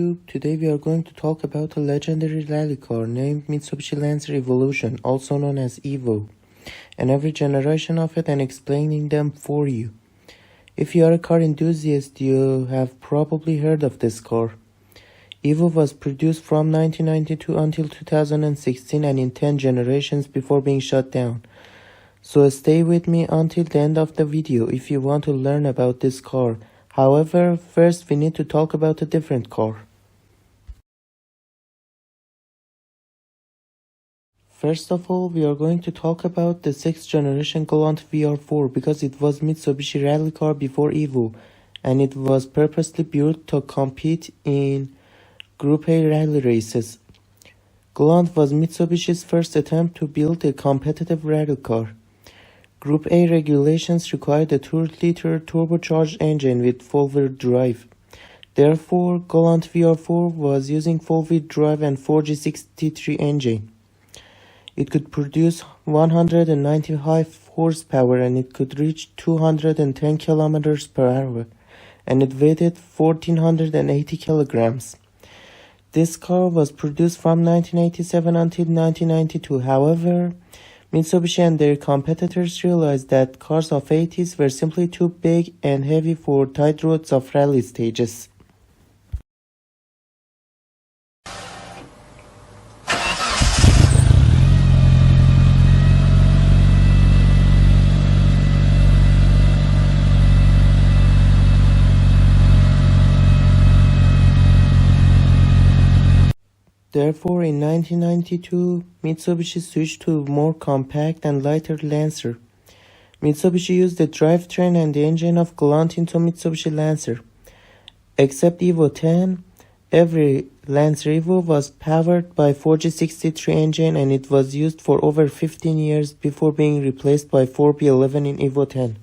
YouTube. Today we are going to talk about a legendary rally car named Mitsubishi Lancer Evolution, also known as Evo, and every generation of it and explaining them for you. If you are a car enthusiast, you have probably heard of this car. Evo was produced from 1992 until 2016 and in 10 generations before being shut down. So stay with me until the end of the video if you want to learn about this car. However, first we need to talk about a different car. First of all, we are going to talk about the 6th generation Galant VR4 because it was Mitsubishi rally car before Evo and it was purposely built to compete in Group A rally races. Galant was Mitsubishi's first attempt to build a competitive rally car. Group A regulations required a 2-liter turbocharged engine with four-wheel drive. Therefore, Galant VR4 was using four-wheel drive and 4G63 engine. It could produce 195 horsepower and it could reach 210 km per hour, and it weighed 1480 kilograms. This car was produced from 1987 until 1992. However, Mitsubishi and their competitors realized that cars of 80s were simply too big and heavy for tight roads of rally stages. Therefore, in 1992, Mitsubishi switched to a more compact and lighter Lancer. Mitsubishi used the drivetrain and the engine of Galant into Mitsubishi Lancer. Except Evo X, every Lancer Evo was powered by 4G63 engine and it was used for over 15 years before being replaced by 4B11 in Evo X.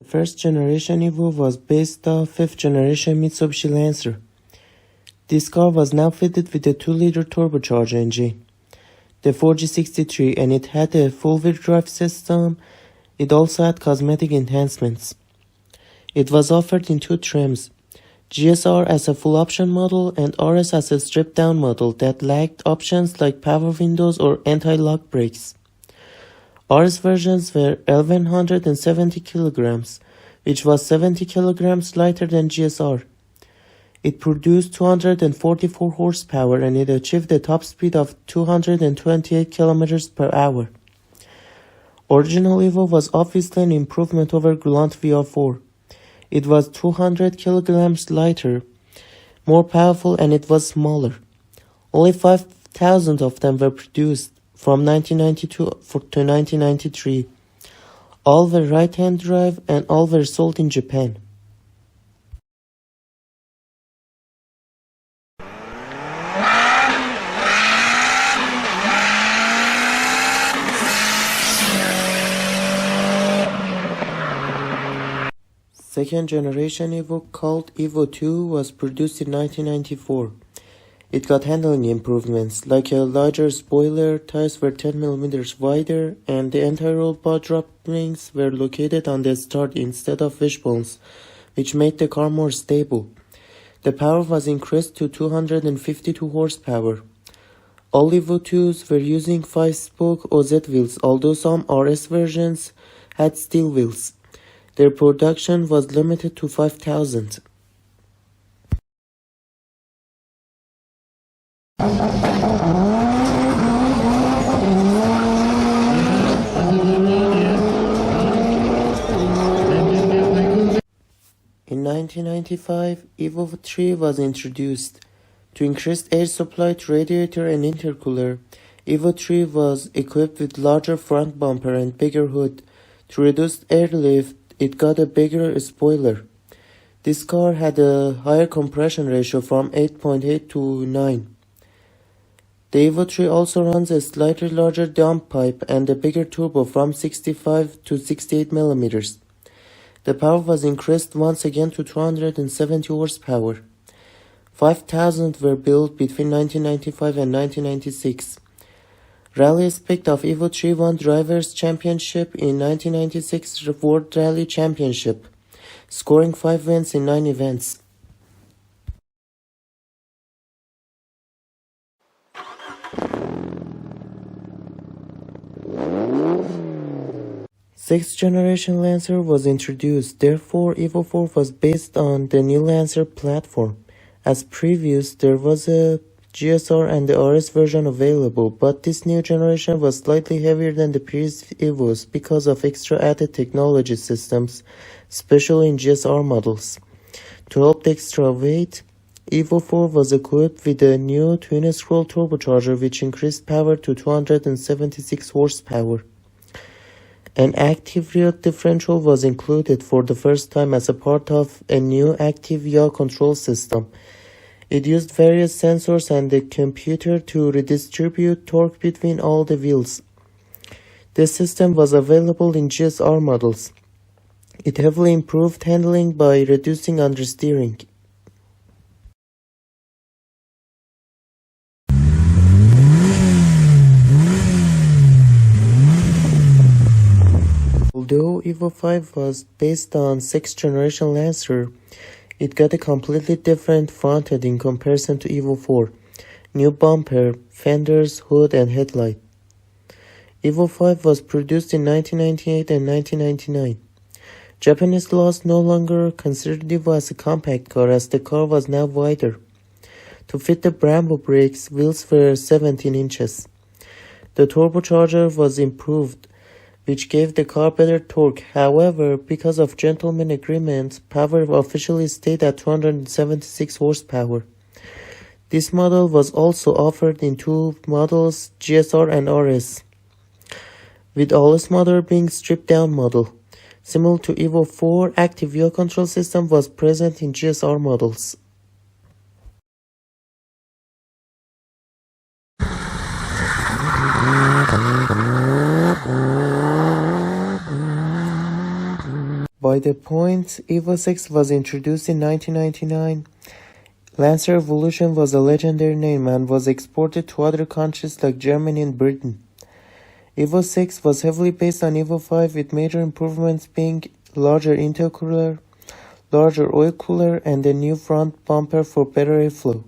First generation Evo was based off 5th generation Mitsubishi Lancer. This car was now fitted with a 2-liter turbocharged engine, the 4G63, and it had a full-wheel drive system. It also had cosmetic enhancements. It was offered in 2 trims, GSR as a full option model and RS as a stripped down model that lacked options like power windows or anti-lock brakes. RS versions were 1170 kilograms, which was 70 kilograms lighter than GSR. It produced 244 horsepower and it achieved a top speed of 228 kilometers per hour. Original Evo was obviously an improvement over Galant VR4. It was 200 kilograms lighter, more powerful, and it was smaller. Only 5,000 of them were produced from 1992 to 1993. All were right-hand drive and all were sold in Japan. Second generation Evo, called Evo II, was produced in 1994. It got handling improvements, like a larger spoiler, tires were 10mm wider, and the anti-roll bar drop rings were located on the start instead of wishbones, which made the car more stable. The power was increased to 252 horsepower. All Evo IIs were using 5-spoke OZ wheels, although some RS versions had steel wheels. Their production was limited to 5,000. In 1995, Evo III was introduced. To increase air supply to radiator and intercooler, Evo III was equipped with larger front bumper and bigger hood. To reduce airlift, it got a bigger spoiler. This car had a higher compression ratio from 8.8 to 9. The Evo 3 also runs a slightly larger downpipe and a bigger turbo from 65 to 68 mm. The power was increased once again to 270 horsepower. 5,000 were built between 1995 and 1996. Rally aspect of Evo 3 won Drivers' Championship in 1996 World Rally Championship, scoring 5 wins in 9 events. Sixth generation Lancer was introduced, therefore Evo 4 was based on the new Lancer platform. As previous, there was a GSR and the RS version available, but this new generation was slightly heavier than the previous Evos because of extra added technology systems, especially in GSR models. To help the extra weight, Evo 4 was equipped with a new twin-scroll turbocharger which increased power to 276 horsepower. An active rear differential was included for the first time as a part of a new active yaw control system. It used various sensors and a computer to redistribute torque between all the wheels. This system was available in GSR models. It heavily improved handling by reducing understeering. Although Evo 5 was based on 6th generation Lancer, it got a completely different front end in comparison to Evo 4. New bumper, fenders, hood and headlight. Evo 5 was produced in 1998 and 1999. Japanese laws no longer considered Evo as a compact car as the car was now wider. To fit the Brembo brakes, wheels were 17 inches. The turbocharger was improved, which gave the car better torque. However, because of gentleman agreement, power officially stayed at 276 horsepower. This model was also offered in two models, GSR and RS, with all-S motor being stripped down model. Similar to Evo 4, active yaw control system was present in GSR models. By the point Evo 6 was introduced in 1999, Lancer Evolution was a legendary name and was exported to other countries like Germany and Britain. Evo 6 was heavily based on Evo 5 with major improvements being larger intercooler, larger oil cooler and a new front bumper for better airflow.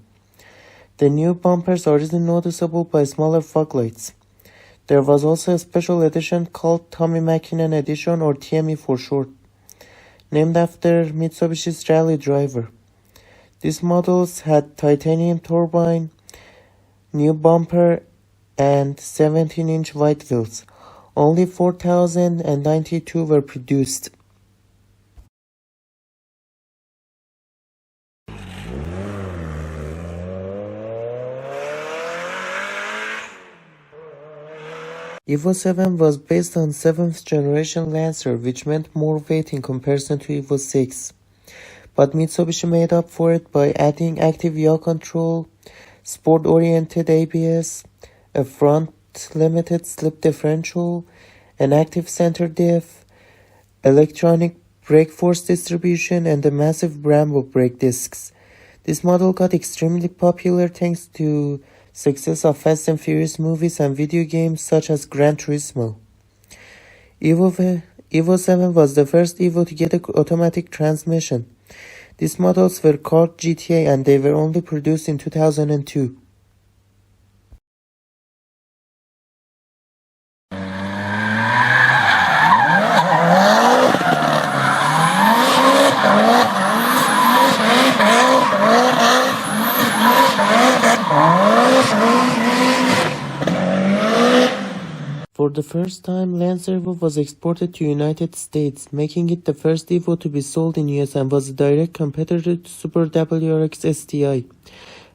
The new bumpers are easily noticeable by smaller fog lights. There was also a special edition called Tommy Mäkinen Edition or TME for short, named after Mitsubishi's rally driver. These models had titanium turbine, new bumper, and 17-inch wide wheels. Only 4,092 were produced. Evo 7 was based on 7th generation Lancer, which meant more weight in comparison to Evo 6. But Mitsubishi made up for it by adding active yaw control, sport-oriented ABS, a front limited slip differential, an active center diff, electronic brake force distribution, and a massive Brembo brake discs. This model got extremely popular thanks to success of Fast and Furious movies and video games such as Gran Turismo. Evo 7 was the first Evo to get an automatic transmission. These models were called GTA and they were only produced in 2002. For the first time, Lancer Evo was exported to United States, making it the first Evo to be sold in US and was a direct competitor to Super WRX STI.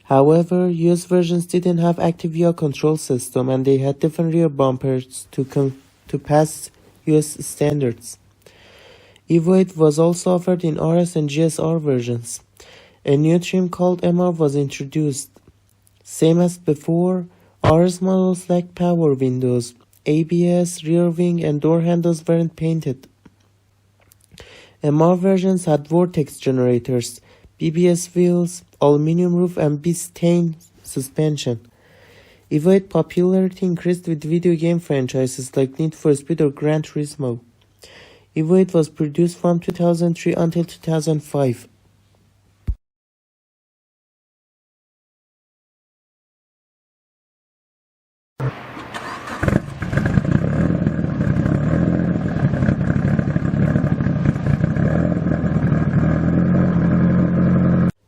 However, US versions didn't have active yaw control system and they had different rear bumpers to pass US standards. Evo 8 was also offered in RS and GSR versions. A new trim called MR was introduced. Same as before, RS models lacked power windows, ABS, rear wing, and door handles weren't painted. MR versions had vortex generators, BBS wheels, aluminum roof, and bistain suspension. Evo 8 popularity increased with video game franchises like Need for Speed or Gran Turismo. Evo 8 was produced from 2003 until 2005.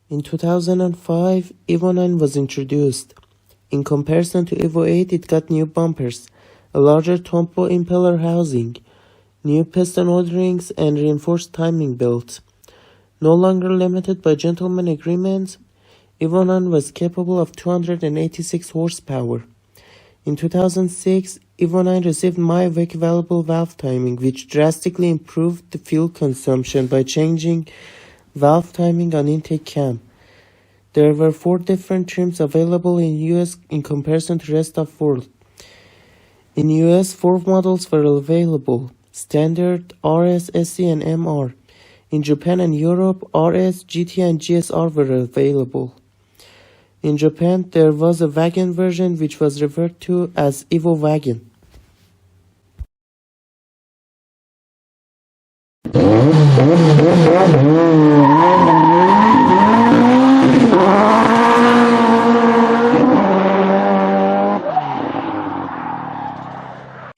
In 2005, Evo 9 was introduced. In comparison to Evo 8, it got new bumpers, a larger turbo impeller housing, new piston oil rings, and reinforced timing belts. No longer limited by gentleman agreements, Evo 9 was capable of 286 horsepower. In 2006, Evo 9 received MyVec valuable valve timing, which drastically improved the fuel consumption by changing valve timing on intake cam. There were 4 different trims available in US in comparison to the rest of the world. In US, 4 models were available: Standard, RS, SE, and MR. In Japan and Europe, RS, GT, and GSR were available. In Japan, there was a wagon version which was referred to as Evo Wagon.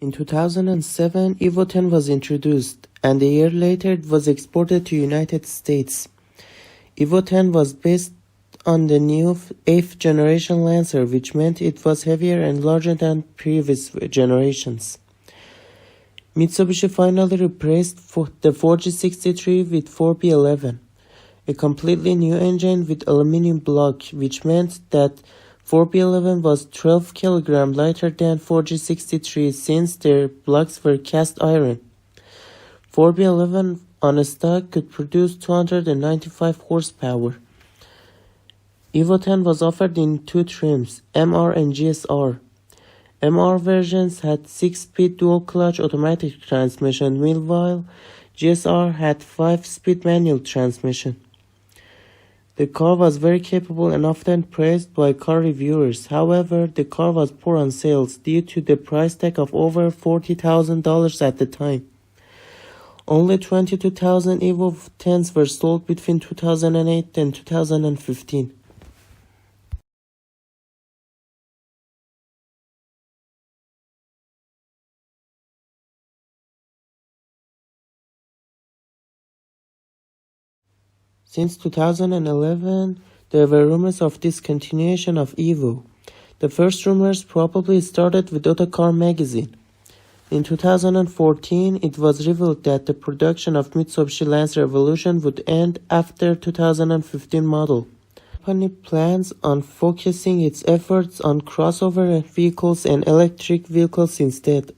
In 2007, Evo 10 was introduced, and a year later it was exported to United States. Evo 10 was based on the new 8th generation Lancer, which meant it was heavier and larger than previous generations. Mitsubishi finally replaced the 4G63 with 4B11, a completely new engine with aluminum block, which meant that 4B11 was 12 kg lighter than 4G63 since their blocks were cast iron. 4B11 on stock could produce 295 horsepower. Evo 10 was offered in 2 trims, MR and GSR. MR versions had 6-speed dual-clutch automatic transmission, meanwhile GSR had 5-speed manual transmission. The car was very capable and often praised by car reviewers. However, the car was poor on sales due to the price tag of over $40,000 at the time. Only 22,000 Evo 10s were sold between 2008 and 2015. Since 2011, there were rumors of discontinuation of Evo. The first rumors probably started with Autocar magazine. In 2014, it was revealed that the production of Mitsubishi Lancer Evolution would end after 2015 model. The company plans on focusing its efforts on crossover vehicles and electric vehicles instead.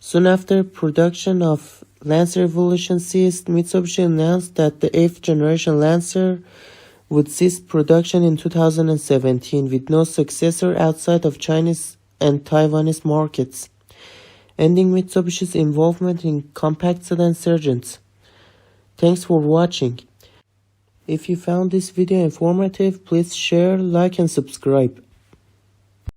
Soon after production of Lancer Evolution ceased, Mitsubishi announced that the 8th generation Lancer would cease production in 2017 with no successor outside of Chinese and Taiwanese markets, ending Mitsubishi's involvement in compact sedan segments. Thanks for watching. If you found this video informative, please share, like, and subscribe.